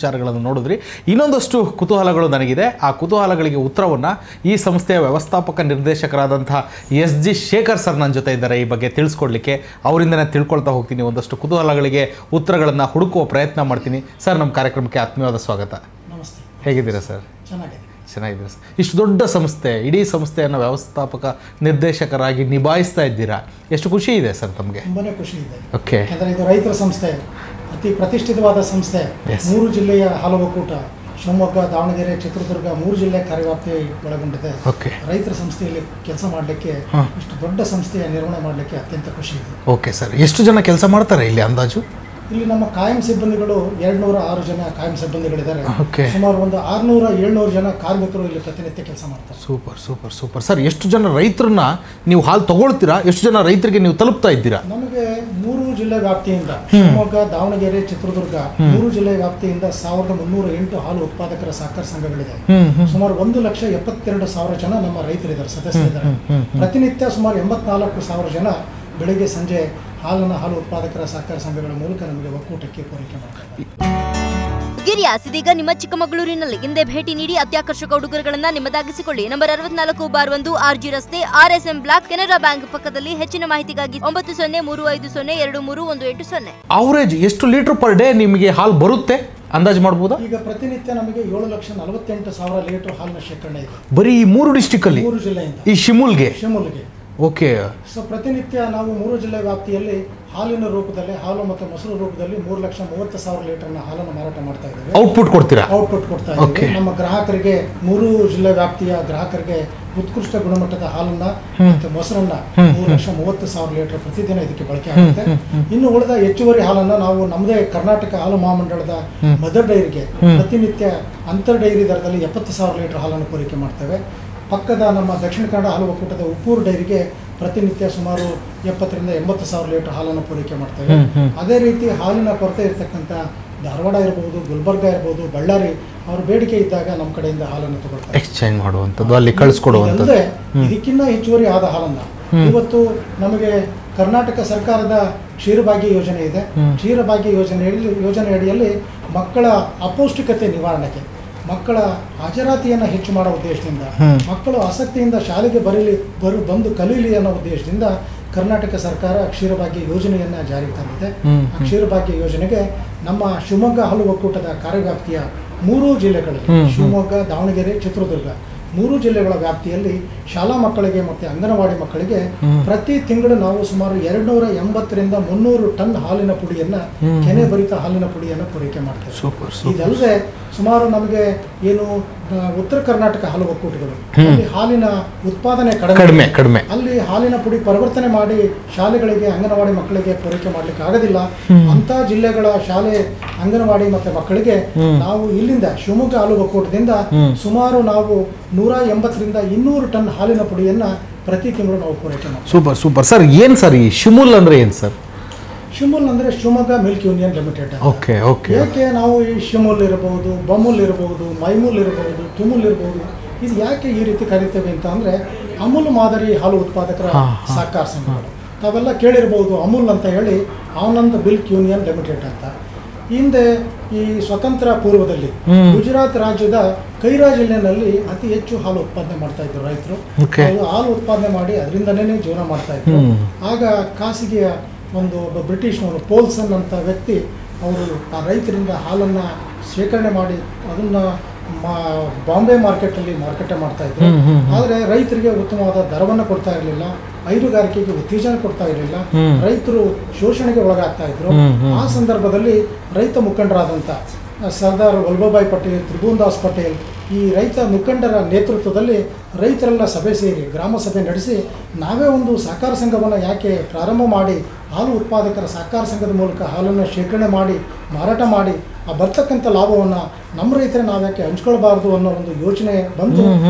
ವಿಚಾರಗಳನ್ನು ನೋಡಿದ್ರಿ. ಇನ್ನೊಂದಷ್ಟು ಕುತೂಹಲಗಳು ನನಗಿದೆ. ಆ ಕುತೂಹಲಗಳಿಗೆ ಉತ್ತರವನ್ನು ಈ ಸಂಸ್ಥೆಯ ವ್ಯವಸ್ಥಾಪಕ ನಿರ್ದೇಶಕರಾದಂತಹ SG ಶೇಖರ್ ಸರ್ ನನ್ನ ಜೊತೆ ಇದ್ದಾರೆ. ಈ ಬಗ್ಗೆ ತಿಳಿಸ್ಕೊಡ್ಲಿಕ್ಕೆ ಅವರಿಂದನೇ ತಿಳ್ಕೊಳ್ತಾ ಹೋಗ್ತೀನಿ. ಒಂದಷ್ಟು ಕುತೂಹಲಗಳಿಗೆ ಉತ್ತರಗಳನ್ನು ಹುಡುಕುವ ಪ್ರಯತ್ನ ಮಾಡ್ತೀನಿ. ಸರ್, ನಮ್ಮ ಕಾರ್ಯಕ್ರಮಕ್ಕೆ ಆತ್ಮೀಯವಾದ ಸ್ವಾಗತ. ನಮಸ್ತೆ. ಹೇಗಿದ್ದೀರಾ ಸರ್? ಚೆನ್ನಾಗಿದ್ದೀರಾ ಸರ್. ಇಷ್ಟು ದೊಡ್ಡ ಸಂಸ್ಥೆ, ಇಡೀ ಸಂಸ್ಥೆಯನ್ನು ವ್ಯವಸ್ಥಾಪಕ ನಿರ್ದೇಶಕರಾಗಿ ನಿಭಾಯಿಸ್ತಾ ಇದ್ದೀರಾ. ಎಷ್ಟು ಖುಷಿ ಇದೆ ಸರ್ ತಮಗೆ? ತುಂಬಾನೇ ಖುಷಿ ಇದೆ. ಓಕೆ. ಯಾಕಂದರೆ ಇದು ರೈತರ ಸಂಸ್ಥೆ, ಅತಿ ಪ್ರತಿಷ್ಠಿತವಾದ ಸಂಸ್ಥೆ. 3 ಜಿಲ್ಲೆಯ ಹಾಲು ಒಕ್ಕೂಟ, ಶಿವಮೊಗ್ಗ, ದಾವಣಗೆರೆ, ಚಿತ್ರದುರ್ಗ 3 ಜಿಲ್ಲೆ ಕಾರ್ಯವ್ಯಾಪ್ತಿ ಒಳಗೊಂಡಿದೆ. ಓಕೆ. ರೈತರ ಸಂಸ್ಥೆಯಲ್ಲಿ ಕೆಲಸ ಮಾಡಲಿಕ್ಕೆ, ಇಷ್ಟು ದೊಡ್ಡ ಸಂಸ್ಥೆಯ ನಿರ್ವಹಣೆ ಮಾಡಲಿಕ್ಕೆ ಅತ್ಯಂತ ಖುಷಿ ಇದೆ. Okay sir. ಎಷ್ಟು ಜನ ಕೆಲಸ ಮಾಡ್ತಾರೆ ಇಲ್ಲಿ ಅಂದಾಜು? ಇಲ್ಲಿ ನಮ್ಮ ಕಾಯಂ ಸಿಬ್ಬಂದಿಗಳು 206 ಜನ ಕಾಯಂ ಸಿಬ್ಬಂದಿಗಳಿದ್ದಾರೆ. ಓಕೆ. ಸುಮಾರು ಒಂದು 600-700 ಜನ ಕಾರ್ಮಿಕರು ಇಲ್ಲಿ ಪ್ರತಿನಿತ್ಯ ಕೆಲಸ ಮಾಡ್ತಾರೆ. Super super super sir. ಎಷ್ಟು ಜನ ರೈತರನ್ನ ನೀವು ಹಾಲು ತಗೊಳ್ತೀರಾ? ಎಷ್ಟು ಜನ ರೈತರಿಗೆ ನೀವು ತಲುಪ್ತಾ ಇದ್ದೀರಾ? ನಮಗೆ 3 ಜಿಲ್ಲೆ ವ್ಯಾಪ್ತಿಯಿಂದ, ಶಿವಮೊಗ್ಗ, ದಾವಣಗೆರೆ, ಚಿತ್ರದುರ್ಗ 3 ಜಿಲ್ಲೆ ವ್ಯಾಪ್ತಿಯಿಂದ 1308 ಹಾಲು ಉತ್ಪಾದಕರ ಸಹಕಾರ ಸಂಘಗಳಿದೆ. ಸುಮಾರು 1,72,000 ಜನ ನಮ್ಮ ರೈತರಿದ್ದಾರೆ, ಸದಸ್ಯರಿದ್ದಾರೆ. ಪ್ರತಿನಿತ್ಯ ಸುಮಾರು 84,000 ಜನ ಬೆಳಗ್ಗೆ ಸಂಜೆ ಹಾಲು ಉತ್ಪಾದಕರ ಸಹಕಾರ ಸಂಘಗಳ ಮೂಲಕ ನಮಗೆ ಒಕ್ಕೂಟಕ್ಕೆ ಪೂರೈಕೆ ಮಾಡ್ತಾರೆ. ಗಿರಿಯಾಸ್ ಇದೀಗ ನಿಮ್ಮ ಚಿಕ್ಕಮಗಳೂರಿನಲ್ಲಿ ಹಿಂದೆ ಭೇಟಿ ನೀಡಿ ಅತ್ಯಾಕರ್ಷಕ ಉಡುಗೊರೆಗಳನ್ನು ನಿಮ್ಮದಾಗಿಸಿಕೊಳ್ಳಿ. ನಂಬರ್ 64/1 RG ರಸ್ತೆ, RSM ಬ್ಲಾಕ್, ಕೆನರಾ ಬ್ಯಾಂಕ್ ಪಕ್ಕದಲ್ಲಿ. ಹೆಚ್ಚಿನ ಮಾಹಿತಿಗಾಗಿ 9035023180. ಅವರೇಜ್ ಎಷ್ಟು ಲೀಟರ್ ಪರ್ ಡೇ ನಿಮಗೆ ಹಾಲು ಬರುತ್ತೆ ಅಂದಾಜು ಮಾಡ್ಬೋದಾ? ಈಗ ಪ್ರತಿನಿತ್ಯ ನಮಗೆ 7,48,000 ಲೀಟರ್ ಹಾಲಿನ ಶೇಖರಣೆ ಇದೆ, ಬರೀ ಈ 3 ಡಿಸ್ಟಿಕ್ ಅಲ್ಲಿ, 3 ಜಿಲ್ಲೆಯಿಂದ. ಈ ಶಿಮುಲ್ಗೆ. ಓಕೆ. ಸೊ ಪ್ರತಿನಿತ್ಯ ನಾವು 3 ಜಿಲ್ಲೆ ವ್ಯಾಪ್ತಿಯಲ್ಲಿ ಹಾಲಿನ ರೂಪದಲ್ಲಿ, ಹಾಲು ಮತ್ತು ಮೊಸರು ರೂಪದಲ್ಲಿ 3,30,000 ಲೀಟರ್ನ ಹಾಲನ್ನು ಮಾರಾಟ ಮಾಡ್ತಾ ಇದ್ದೇವೆ. ಔಟ್ಪುಟ್ ಕೊಡ್ತಾ ಇದ್ದೀವಿ. ನಮ್ಮ ಗ್ರಾಹಕರಿಗೆ, 3 ಜಿಲ್ಲೆ ವ್ಯಾಪ್ತಿಯ ಗ್ರಾಹಕರಿಗೆ ಉತ್ಕೃಷ್ಟ ಗುಣಮಟ್ಟದ ಹಾಲನ್ನ ಮತ್ತು ಮೊಸರನ್ನ 3,30,000 ಲೀಟರ್ ಪ್ರತಿದಿನ ಇದಕ್ಕೆ ಬಳಕೆ ಆಗುತ್ತೆ. ಇನ್ನು ಉಳಿದ ಹೆಚ್ಚುವರಿ ಹಾಲನ್ನ ನಾವು ನಮ್ಮದೇ ಕರ್ನಾಟಕ ಹಾಲು ಮಹಾಮಂಡಳದ ಮದರ್ ಡೈರಿಗೆ ಪ್ರತಿನಿತ್ಯ ಅಂತರ್ ಡೈರಿ ದರದಲ್ಲಿ 70,000 ಲೀಟರ್ ಹಾಲನ್ನು ಪೂರೈಕೆ ಮಾಡ್ತೇವೆ. ಪಕ್ಕದ ನಮ್ಮ ದಕ್ಷಿಣ ಕನ್ನಡ ಹಾಲು ಒಕ್ಕೂಟದ ಉಪ್ಪೂರು ಡೈರಿಗೆ ಪ್ರತಿನಿತ್ಯ ಸುಮಾರು 70,000-80,000 ಲೀಟರ್ ಹಾಲನ್ನು ಪೂರೈಕೆ ಮಾಡ್ತೇವೆ. ಅದೇ ರೀತಿ ಹಾಲಿನ ಕೊರತೆ ಇರತಕ್ಕಂಥ ಧಾರವಾಡ ಇರ್ಬೋದು, ಗುಲ್ಬರ್ಗ ಇರ್ಬೋದು, ಬಳ್ಳಾರಿ, ಅವ್ರ ಬೇಡಿಕೆ ಇದ್ದಾಗ ನಮ್ಮ ಕಡೆಯಿಂದ ಹಾಲನ್ನು ತಗೊಳ್ತಾರೆ, ಎಕ್ಸ್ಚೇಂಜ್ ಮಾಡುವಂಥದ್ದು, ಅಲ್ಲಿ ಕಳಿಸ್ಕೊಡುವಂಥದ್ದು. ಇದಕ್ಕಿಂತ ಹೆಚ್ಚುವರಿ ಆದ ಹಾಲನ್ನ ಇವತ್ತು ನಮಗೆ ಕರ್ನಾಟಕ ಸರ್ಕಾರದ ಕ್ಷೀರಭಾಗ್ಯ ಯೋಜನೆ ಇದೆ. ಕ್ಷೀರಭಾಗ್ಯ ಯೋಜನೆ ಅಡಿಯಲ್ಲಿ ಮಕ್ಕಳ ಅಪೌಷ್ಟಿಕತೆ ನಿವಾರಣೆಗೆ, ಮಕ್ಕಳ ಹಾಜರಾತಿಯನ್ನು ಹೆಚ್ಚು ಮಾಡೋ ಉದ್ದೇಶದಿಂದ, ಮಕ್ಕಳು ಆಸಕ್ತಿಯಿಂದ ಶಾಲೆಗೆ ಬಂದು ಕಲೀಲಿ ಅನ್ನೋ ಉದ್ದೇಶದಿಂದ ಕರ್ನಾಟಕ ಸರ್ಕಾರ ಕ್ಷೀರಭಾಗ್ಯ ಯೋಜನೆಯನ್ನು ಜಾರಿಗೆ ತಂದಿದೆ. ಆ ಕ್ಷೀರಭಾಗ್ಯ ಯೋಜನೆಗೆ ನಮ್ಮ ಶಿವಮೊಗ್ಗ ಹಾಲು ಒಕ್ಕೂಟದ ಕಾರ್ಯವ್ಯಾಪ್ತಿಯ 3 ಜಿಲ್ಲೆಗಳಲ್ಲಿ, ಶಿವಮೊಗ್ಗ, ದಾವಣಗೆರೆ, ಚಿತ್ರದುರ್ಗ 3 ಜಿಲ್ಲೆಗಳ ವ್ಯಾಪ್ತಿಯಲ್ಲಿ ಶಾಲಾ ಮಕ್ಕಳಿಗೆ ಮತ್ತು ಅಂಗನವಾಡಿ ಮಕ್ಕಳಿಗೆ ಪ್ರತಿ ತಿಂಗಳು ನಾವು ಸುಮಾರು 280-300 ಟನ್ ಹಾಲಿನ ಪುಡಿಯನ್ನ, ಕೆನೆ ಭರಿತ ಹಾಲಿನ ಪುಡಿಯನ್ನು ಪೂರೈಕೆ ಮಾಡ್ತೇವೆ. ಇದಲ್ಲದೆ ಸುಮಾರು ನಮಗೆ ಏನು ಉತ್ತರ ಕರ್ನಾಟಕ ಹಾಲು ಒಕ್ಕೂಟಗಳು, ಅಲ್ಲಿ ಹಾಲಿನ ಉತ್ಪಾದನೆ ಕಡಿಮೆ, ಅಲ್ಲಿ ಹಾಲಿನ ಪುಡಿ ಪರಿವರ್ತನೆ ಮಾಡಿ ಶಾಲೆಗಳಿಗೆ, ಅಂಗನವಾಡಿ ಮಕ್ಕಳಿಗೆ ಪೂರೈಕೆ ಮಾಡ್ಲಿಕ್ಕೆ ಆಗೋದಿಲ್ಲ. ಅಂತ ಜಿಲ್ಲೆಗಳ ಶಾಲೆ, ಅಂಗನವಾಡಿ ಮತ್ತೆ ಮಕ್ಕಳಿಗೆ ನಾವು ಇಲ್ಲಿಂದ ಶಿವಮೊಗ್ಗ ಹಾಲು ಒಕ್ಕೂಟದಿಂದ ಸುಮಾರು ನಾವು 180-200 ಟನ್ ಹಾಲಿನ ಪುಡಿಯನ್ನ ಪ್ರತಿ ತಿಂಗಳು ನಾವು ಪೂರೈಕೆ ಮಾಡ್ತೀವಿ. Super sir. ಏನು ಸರ್ ಈ ಶಿಮುಲ್ ಅಂದ್ರೆ ಏನು ಸರ್? ಶಿಮುಲ್ ಅಂದರೆ Shivamogga milk union limited. Okay. ಯಾಕೆ ನಾವು ಈ ಶಿಮುಲ್ ಇರಬಹುದು, ಬಮುಲ್ ಇರಬಹುದು, ಮೈಮುಲ್ ಇರಬಹುದು, ತುಮುಲ್ ಇರಬಹುದು, ಇದು ಯಾಕೆ ಈ ರೀತಿ ಕರೀತೇವೆ ಅಂತ ಅಂದರೆ, ಅಮೂಲ್ ಮಾದರಿ ಹಾಲು ಉತ್ಪಾದಕರ ಸಹಕಾರ ಸಂಘಗಳು ತಾವೆಲ್ಲ ಕೇಳಿರಬಹುದು. ಅಮೂಲ್ ಅಂತ ಹೇಳಿ ಆನಂದ್ ಮಿಲ್ಕ್ ಯೂನಿಯನ್ ಲಿಮಿಟೆಡ್ ಅಂತ. ಹಿಂದೆ ಈ ಸ್ವತಂತ್ರ ಪೂರ್ವದಲ್ಲಿ ಗುಜರಾತ್ ರಾಜ್ಯದ ಕೈರಾ ಜಿಲ್ಲೆನಲ್ಲಿ ಅತಿ ಹೆಚ್ಚು ಹಾಲು ಉತ್ಪಾದನೆ ಮಾಡ್ತಾ ಇದ್ರು ರೈತರು. ಹಾಲು ಉತ್ಪಾದನೆ ಮಾಡಿ ಅದರಿಂದನೇ ಜೀವನ ಮಾಡ್ತಾ ಇದ್ರು. ಆಗ ಖಾಸಗಿಯ ಒಬ್ಬ ಬ್ರಿಟಿಷ್ನವನು, ಪೋಲ್ಸನ್ ಅಂತ ವ್ಯಕ್ತಿ, ಅವರು ಆ ರೈತರಿಂದ ಹಾಲನ್ನು ಶೇಖರಣೆ ಮಾಡಿ ಅದನ್ನು ಬಾಂಬೆ ಮಾರ್ಕೆಟಲ್ಲಿ ಮಾರುಕಟ್ಟೆ ಮಾಡ್ತಾ ಇದ್ರು. ಆದರೆ ರೈತರಿಗೆ ಉತ್ತಮವಾದ ದರವನ್ನು ಕೊಡ್ತಾ ಇರಲಿಲ್ಲ, ಹೈನುಗಾರಿಕೆಗೆ ಉತ್ತೇಜನ ಕೊಡ್ತಾ ಇರಲಿಲ್ಲ, ರೈತರು ಶೋಷಣೆಗೆ ಒಳಗಾಗ್ತಾ ಇದ್ರು. ಆ ಸಂದರ್ಭದಲ್ಲಿ ರೈತ ಮುಖಂಡರಾದಂಥ ಸರ್ದಾರ್ ವಲ್ಲಭಭಾಯಿ ಪಟೇಲ್, ತ್ರಿಭುವನದಾಸ್ ಪಟೇಲ್, ಈ ರೈತ ಮುಖಂಡರ ನೇತೃತ್ವದಲ್ಲಿ ರೈತರೆಲ್ಲ ಸಭೆ ಸೇರಿ, ಗ್ರಾಮ ಸಭೆ ನಡೆಸಿ, ನಾವೇ ಒಂದು ಸಹಕಾರ ಸಂಘವನ್ನು ಯಾಕೆ ಪ್ರಾರಂಭ ಮಾಡಿ ಹಾಲು ಉತ್ಪಾದಕರ ಸಹಕಾರ ಸಂಘದ ಮೂಲಕ ಹಾಲನ್ನು ಶೇಖರಣೆ ಮಾಡಿ ಮಾರಾಟ ಮಾಡಿ ಆ ಬರ್ತಕ್ಕಂಥ ಲಾಭವನ್ನು ನಮ್ಮ ರೈತರೇ ನಾವ್ಯಾಕೆ ಹಂಚ್ಕೊಳ್ಬಾರ್ದು ಅನ್ನೋ ಒಂದು ಯೋಚನೆ ಬಂದು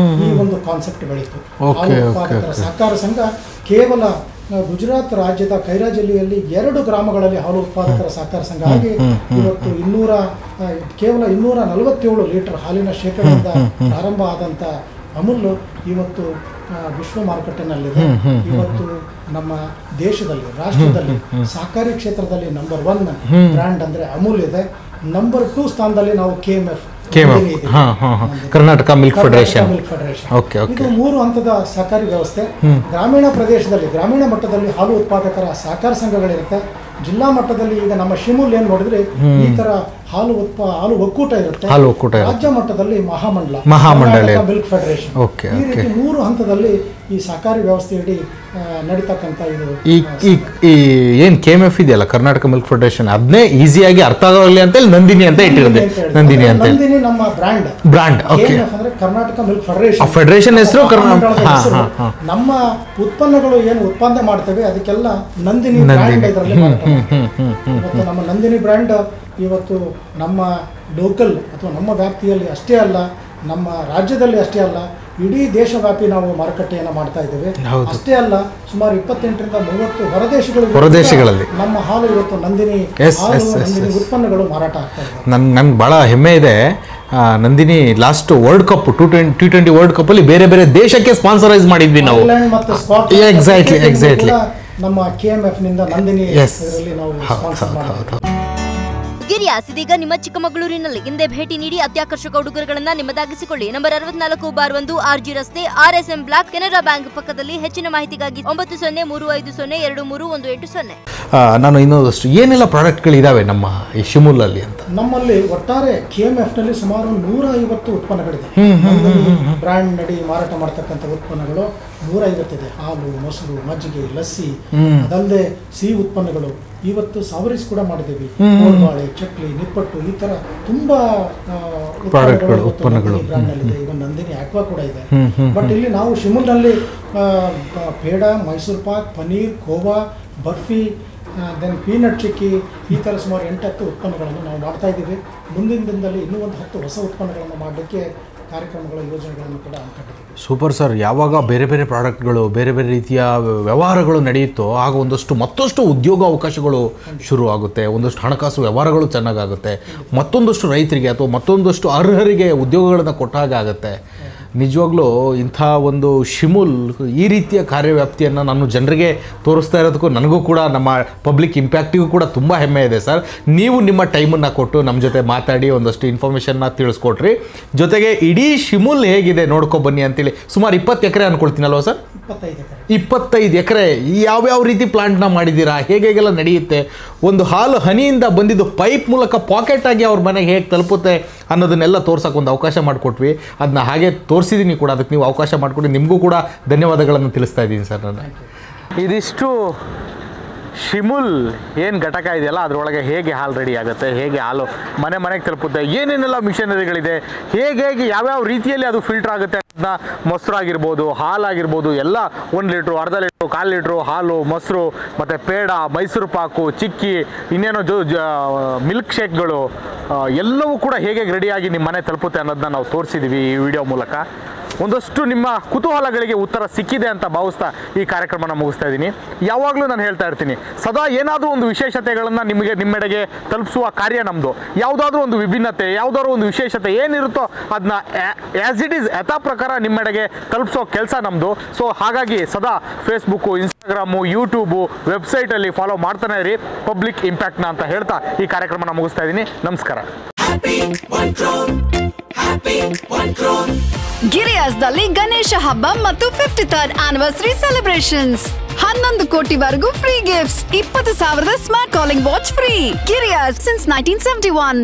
ಈ ಒಂದು ಕಾನ್ಸೆಪ್ಟ್ ಬೆಳೀತು. ಹಾಲು ಉತ್ಪಾದಕರ ಸಹಕಾರ ಸಂಘ ಕೇವಲ ಗುಜರಾತ್ ರಾಜ್ಯದ ಕೈರಾ ಜಿಲ್ಲೆಯಲ್ಲಿ 2 ಗ್ರಾಮಗಳಲ್ಲಿ ಹಾಲು ಉತ್ಪಾದಕರ ಸಹಕಾರ ಸಂಘ ಆಗಿ ಇವತ್ತು ಕೇವಲ 247 ಲೀಟರ್ ಹಾಲಿನ ಶೇಖರಣೆಯಿಂದ ಪ್ರಾರಂಭ ಆದಂಥ ಅಮೂಲ್ ಇವತ್ತು ವಿಶ್ವ ಮಾರುಕಟ್ಟೆನಲ್ಲಿದೆ. ಇವತ್ತು ನಮ್ಮ ದೇಶದಲ್ಲಿ, ರಾಷ್ಟ್ರದಲ್ಲಿ ಸಹಕಾರಿ ಕ್ಷೇತ್ರದಲ್ಲಿ ನಂಬರ್ 1 ಬ್ರ್ಯಾಂಡ್ ಅಂದರೆ ಅಮೂಲ್ ಇದೆ. ನಂಬರ್ 2 ಸ್ಥಾನದಲ್ಲಿ ನಾವು KMF ಕರ್ನಾಟಕ ಮಿಲ್ಕ್ ಫೆಡರೇಷನ್. ಇದು 3 ಹಂತದ ಸಹಕಾರಿ ವ್ಯವಸ್ಥೆ. ಗ್ರಾಮೀಣ ಪ್ರದೇಶದಲ್ಲಿ ಗ್ರಾಮೀಣ ಮಟ್ಟದಲ್ಲಿ ಹಾಲು ಉತ್ಪಾದಕರ ಸಹಕಾರ ಸಂಘಗಳಿರುತ್ತೆ. ಜಿಲ್ಲಾ ಮಟ್ಟದಲ್ಲಿ ಈಗ ನಮ್ಮ ಶಿಮೂಲ್ ಏನ್ ನೋಡಿದ್ರೆ ಈ ತರ ಹಾಲು ಒಕ್ಕೂಟ ಇರುತ್ತೆ. ರಾಜ್ಯ ಮಟ್ಟದಲ್ಲಿ ಮಹಾಮಂಡಲ ಮಿಲ್ಕ್ ಫೆಡರೇಷನ್. ಈ ರೀತಿ 3 ಹಂತದಲ್ಲಿ ಈ ಸಹಕಾರಿ ವ್ಯವಸ್ಥೆಯಡಿ ನಡೀತಕ್ಕಂಥ ಇದು ಏನ್ KMF ಇದೆಯಲ್ಲ ಕರ್ನಾಟಕ ಮಿಲ್ಕ್ ಫೆಡರೇಷನ್, ಅದನ್ನೇ ಈಸಿಯಾಗಿ ಅರ್ಥ ಆಗಲಿ ಅಂತ ಹೇಳಿ ನಂದಿನಿ ಅಂತ ಇಟ್ಟಿರೋದು. ನಂದಿನಿ ನಮ್ಮ ಬ್ರಾಂಡ್ ಅಂದ್ರೆ ಕರ್ನಾಟಕ ಮಿಲ್ಕ್ ಫೆಡರೇಷನ್. ಫೆಡರೇಷನ್ ಹೆಸರು ನಮ್ಮ ಉತ್ಪನ್ನಗಳು ಏನು ಉತ್ಪಾದನೆ ಮಾಡ್ತೇವೆ ಅದಕ್ಕೆಲ್ಲ ನಂದಿನಿ ಬ್ರ್ಯಾಂಡ್ ಇದರಲ್ಲಿ ಇವತ್ತು ನಮ್ಮ ನಂದಿನಿ ಬ್ರ್ಯಾಂಡ್ ಇವತ್ತು ನಮ್ಮ ಲೋಕಲ್ ಅಥವಾ ನಮ್ಮ ವ್ಯಾಪ್ತಿಯಲ್ಲಿ ಅಷ್ಟೇ ಅಲ್ಲ, ನಮ್ಮ ರಾಜ್ಯದಲ್ಲಿ ಅಷ್ಟೇ ಅಲ್ಲ, ಇಡೀ ದೇಶವ್ಯಾಪಿ ನಾವು ಮಾರುಕಟ್ಟೆಯನ್ನು ಮಾಡ್ತಾ ಇದ್ದೇವೆ. ಅಷ್ಟೇ ಅಲ್ಲ, ಸುಮಾರು 28ರಿಂದ 30 ಹೊರದೇಶಗಳಲ್ಲಿ ನಮ್ಮ ಹಾಲು ಇವತ್ತು ನಂದಿನಿ ಉತ್ಪನ್ನಗಳು ಮಾರಾಟ ಆಗ್ತಾ ಇದೆ. ನನ್ಗೆ ಬಹಳ ಹೆಮ್ಮೆ ಇದೆ. Nandini last world cup T20 world cup ಅಲ್ಲಿ ಬೇರೆ ಬೇರೆ ದೇಶಕ್ಕೆ ಸ್ಪಾನ್ಸರೈಸ್ ಮಾಡಿದ್ವಿ ನಾವು. ಎಕ್ಸಾಕ್ಟ್ಲಿ ನಮ್ಮ KMF ನಿಂದ ನಂದಿನಿ ಇದರಲ್ಲಿ ನಾವು ಸ್ಪಾನ್ಸರ್ ಮಾಡಿದ್ವಿ. ಗಿರಿಯಾಸ್ ಇದೀಗ ನಿಮ್ಮ ಚಿಕ್ಕಮಗಳೂರಿನಲ್ಲಿ ಹಿಂದೆ ಭೇಟಿ ನೀಡಿ ಅತ್ಯಾಕರ್ಷಕ ಉಡುಗೊರೆಗಳನ್ನ ನಿಮ್ಮದಾಗಿಸಿಕೊಳ್ಳಿ. ನಂಬರ್ 64/1 RG ರಸ್ತೆ, RSM ಬ್ಲಾಕ್, ಕೆನರಾ ಬ್ಯಾಂಕ್ ಪಕ್ಕದಲ್ಲಿ. ಹೆಚ್ಚಿನ ಮಾಹಿತಿಗಾಗಿ 9030523180. ನಾನು ಇನ್ನೊಂದಷ್ಟು ಏನೆಲ್ಲ ಪ್ರಾಡಕ್ಟ್ಗಳಿದಾವೆ ನಮ್ಮ ಈ ಶಿಮೂಲ್ ಅಲ್ಲಿ ಅಂತ? ನಮ್ಮಲ್ಲಿ ಒಟ್ಟಾರೆ KMF ನಲ್ಲಿ ಸುಮಾರು 150 ಉತ್ಪನ್ನಗಳಿದೆ. ಬ್ರ್ಯಾಂಡ್ ನಡಿ ಮಾರಾಟ ಮಾಡತಕ್ಕಂಥ ಉತ್ಪನ್ನಗಳು 150 ಇದೆ. ಹಾಲು, ಮೊಸರು, ಮಜ್ಜಿಗೆ, ಲಸ್ಸಿ, ಅದಲ್ಲದೆ ಸಿಹಿ ಉತ್ಪನ್ನಗಳು. ಇವತ್ತು ಸಾವರಿಸ್ ಕೂಡ ಮಾಡಿದ್ದೀವಿ. ಕೋಡ್ಬಾಳೆ, ಚಕ್ಲಿ, ನಿಪ್ಪಟ್ಟು, ಈ ತರ ತುಂಬಾ ಉತ್ಪನ್ನಗಳು ಬ್ರ್ಯಾಂಡ್ ನಲ್ಲಿದೆ. ಇವನ್ ನಂದಿನಿ ಆಕ್ವಾ ಕೂಡ ಇದೆ. ಬಟ್ ಇಲ್ಲಿ ನಾವು ಶಿಮೂಲ್ನಲ್ಲಿ ಪೇಡ, ಮೈಸೂರು ಪಾಕ್, ಪನೀರ್, ಖೋವಾ, ಬರ್ಫಿ, ದೆನ್ ಪೀನಟ್ ಚಿಕ್ಕಿ, ಈ ಥರ ಸುಮಾರು 8-10 ಉತ್ಪನ್ನಗಳನ್ನು ನಾವು ಮಾಡ್ತಾ ಇದ್ದೀವಿ. ಮುಂದಿನ ದಿನದಲ್ಲಿ ಇನ್ನೂ ಒಂದು 10 ಹೊಸ ಉತ್ಪನ್ನಗಳನ್ನು ಮಾಡಲಿಕ್ಕೆ ಕಾರ್ಯಕ್ರಮಗಳ ಯೋಜನೆಗಳನ್ನು ಕೂಡ ಹಮ್ಮಿಕೊಂಡಿದ್ದೀವಿ. Super sir. ಯಾವಾಗ ಬೇರೆ ಬೇರೆ ಪ್ರಾಡಕ್ಟ್ಗಳು, ಬೇರೆ ಬೇರೆ ರೀತಿಯ ವ್ಯವಹಾರಗಳು ನಡೆಯುತ್ತೋ ಆಗ ಮತ್ತಷ್ಟು ಉದ್ಯೋಗ ಅವಕಾಶಗಳು ಶುರು ಆಗುತ್ತೆ, ಒಂದಷ್ಟು ಹಣಕಾಸು ವ್ಯವಹಾರಗಳು ಚೆನ್ನಾಗಾಗುತ್ತೆ, ಮತ್ತೊಂದಷ್ಟು ರೈತರಿಗೆ ಅಥವಾ ಮತ್ತೊಂದಷ್ಟು ಅರ್ಹರಿಗೆ ಉದ್ಯೋಗಗಳನ್ನು ಕೊಟ್ಟಾಗ ಆಗುತ್ತೆ. ನಿಜವಾಗ್ಲೂ ಇಂಥ ಒಂದು ಶಿಮೂಲ್ ಈ ರೀತಿಯ ಕಾರ್ಯವ್ಯಾಪ್ತಿಯನ್ನು ನಾನು ಜನರಿಗೆ ತೋರಿಸ್ತಾ ಇರೋದಕ್ಕೂ ನನಗೂ ಕೂಡ ನಮ್ಮ ಪಬ್ಲಿಕ್ ಇಂಪ್ಯಾಕ್ಟಿಗೂ ಕೂಡ ತುಂಬ ಹೆಮ್ಮೆ ಇದೆ ಸರ್. ನೀವು ನಿಮ್ಮ ಟೈಮನ್ನು ಕೊಟ್ಟು ನಮ್ಮ ಜೊತೆ ಮಾತಾಡಿ ಒಂದಷ್ಟು ಇನ್ಫಾರ್ಮೇಷನ್ನ ತಿಳಿಸ್ಕೊಟ್ರಿ. ಜೊತೆಗೆ ಇಡೀ ಶಿಮೂಲ್ ಹೇಗಿದೆ ನೋಡ್ಕೊಬನ್ನಿ ಅಂತೇಳಿ. ಸುಮಾರು 20 ಎಕರೆ ಅಂದ್ಕೊಳ್ತೀನಲ್ವ ಸರ್? 25 ಎಕರೆ. ಯಾವ್ಯಾವ ರೀತಿ ಪ್ಲಾಂಟ್ನ ಮಾಡಿದ್ದೀರಾ, ಹೇಗೆಲ್ಲ ನಡೆಯುತ್ತೆ, ಒಂದು ಹಾಲು ಹನಿಯಿಂದ ಬಂದಿದ್ದು ಪೈಪ್ ಮೂಲಕ ಪಾಕೆಟ್ ಆಗಿ ಅವ್ರ ಮನೆಗೆ ಹೇಗೆ ತಲುಪುತ್ತೆ ಅನ್ನೋದನ್ನೆಲ್ಲ ತೋರ್ಸೋಕೆ ಒಂದು ಅವಕಾಶ ಮಾಡಿಕೊಟ್ವಿ. ಅದನ್ನ ಹಾಗೆ ತೋರಿಸಿದ್ದೀನಿ ಕೂಡ. ಅದಕ್ಕೆ ನೀವು ಅವಕಾಶ ಮಾಡಿಕೊಟ್ಟು ನಿಮಗೂ ಕೂಡ ಧನ್ಯವಾದಗಳನ್ನು ತಿಳಿಸ್ತಾ ಇದ್ದೀನಿ ಸರ್ ನಾನು. ಇದಿಷ್ಟು ಶಿಮೂಲ್ ಏನು ಘಟಕ ಇದೆಯಲ್ಲ ಅದರೊಳಗೆ ಹೇಗೆ ಹಾಲು ರೆಡಿ ಆಗುತ್ತೆ, ಹೇಗೆ ಹಾಲು ಮನೆಗೆ ತಲುಪುತ್ತೆ, ಏನೇನೆಲ್ಲ ಮಿಷನರಿಗಳಿದೆ, ಹೇಗೆ ಯಾವ್ಯಾವ ರೀತಿಯಲ್ಲಿ ಅದು ಫಿಲ್ಟರ್ ಆಗುತ್ತೆ ಅದನ್ನ, ಮೊಸರಾಗಿರ್ಬೋದು, ಹಾಲಾಗಿರ್ಬೋದು, ಎಲ್ಲ 1 ಲೀಟ್ರು, ಅರ್ಧ ಲೀಟ್ರು, 1/4 ಲೀಟ್ರು ಹಾಲು, ಮೊಸರು, ಮತ್ತು ಪೇಡ, ಮೈಸೂರು ಪಾಕು, ಚಿಕ್ಕಿ, ಇನ್ನೇನೋ ಮಿಲ್ಕ್ ಶೇಕ್ಗಳು ಎಲ್ಲವೂ ಕೂಡ ಹೇಗೆ ರೆಡಿಯಾಗಿ ನಿಮ್ಮ ಮನೆ ತಲುಪುತ್ತೆ ಅನ್ನೋದನ್ನ ನಾವು ತೋರಿಸಿದ್ದೀವಿ ಈ ವಿಡಿಯೋ ಮೂಲಕ. ಒಂದಷ್ಟು ನಿಮ್ಮ ಕುತೂಹಲಗಳಿಗೆ ಉತ್ತರ ಸಿಕ್ಕಿದೆ ಅಂತ ಭಾವಿಸ್ತಾ ಈ ಕಾರ್ಯಕ್ರಮನ ಮುಗಿಸ್ತಾ ಇದ್ದೀನಿ. ಯಾವಾಗಲೂ ನಾನು ಹೇಳ್ತಾ ಇರ್ತೀನಿ, ಸದಾ ಏನಾದರೂ ಒಂದು ವಿಶೇಷತೆಗಳನ್ನು ನಿಮ್ಮೆಡೆಗೆ ತಲುಪಿಸುವ ಕಾರ್ಯ ನಮ್ಮದು. ಯಾವುದಾದ್ರೂ ಒಂದು ವಿಭಿನ್ನತೆ, ಯಾವುದಾದ್ರೂ ಒಂದು ವಿಶೇಷತೆ ಏನಿರುತ್ತೋ ಅದನ್ನ ಆ್ಯಸ್ ಇಟ್ ಈಸ್ ಯಥಾ ಪ್ರಕಾರ ನಿಮ್ಮೆಡೆಗೆ ತಲುಪಿಸೋ ಕೆಲಸ ನಮ್ಮದು. ಸೊ ಹಾಗಾಗಿ ಸದಾ ಫೇಸ್ಬುಕ್ಕು, ಇನ್ಸ್ಟಾಗ್ರಾಮು, ಯೂಟ್ಯೂಬು, ವೆಬ್ಸೈಟಲ್ಲಿ ಫಾಲೋ ಮಾಡ್ತಾನೆ ಇರಿ ಪಬ್ಲಿಕ್ ಇಂಪ್ಯಾಕ್ಟ್ನ ಅಂತ ಹೇಳ್ತಾ ಈ ಕಾರ್ಯಕ್ರಮನ ಮುಗಿಸ್ತಾ ಇದ್ದೀನಿ. ನಮಸ್ಕಾರ. ಗಿರಿಯಾಸ್ದಲ್ಲಿ ಗಣೇಶ ಹಬ್ಬ ಮತ್ತು 53rd ಆನಿವರ್ಸರಿ ಸೆಲೆಬ್ರೇಷನ್ಸ್. 11 ಕೋಟಿವರೆಗೂ free gifts, 20,000 smart calling watch free. Giriyas since 1971.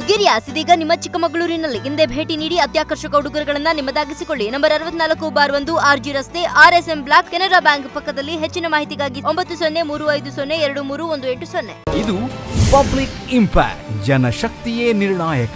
Giriyas ಇದೀಗ ನಿಮ್ಮ ಚಿಕ್ಕಮಗಳೂರಿನಲ್ಲಿ ಹಿಂದೆ ಭೇಟಿ ನೀಡಿ ಅತ್ಯಾಕರ್ಷಕ ಉಡುಗೊರೆಗಳನ್ನ ನಿಮ್ಮದಾಗಿಸಿಕೊಳ್ಳಿ. ನಂಬರ್ 64/1 RG ರಸ್ತೆ, RSM ಬ್ಲಾಕ್, ಕೆನರಾ ಬ್ಯಾಂಕ್ ಪಕ್ಕದಲ್ಲಿ. ಹೆಚ್ಚಿನ ಮಾಹಿತಿಗಾಗಿ 9030523180. ಇದು ಪಬ್ಲಿಕ್ ಇಂಪ್ಯಾಕ್ಟ್. ಜನಶಕ್ತಿಯೇ ನಿರ್ಣಾಯಕ.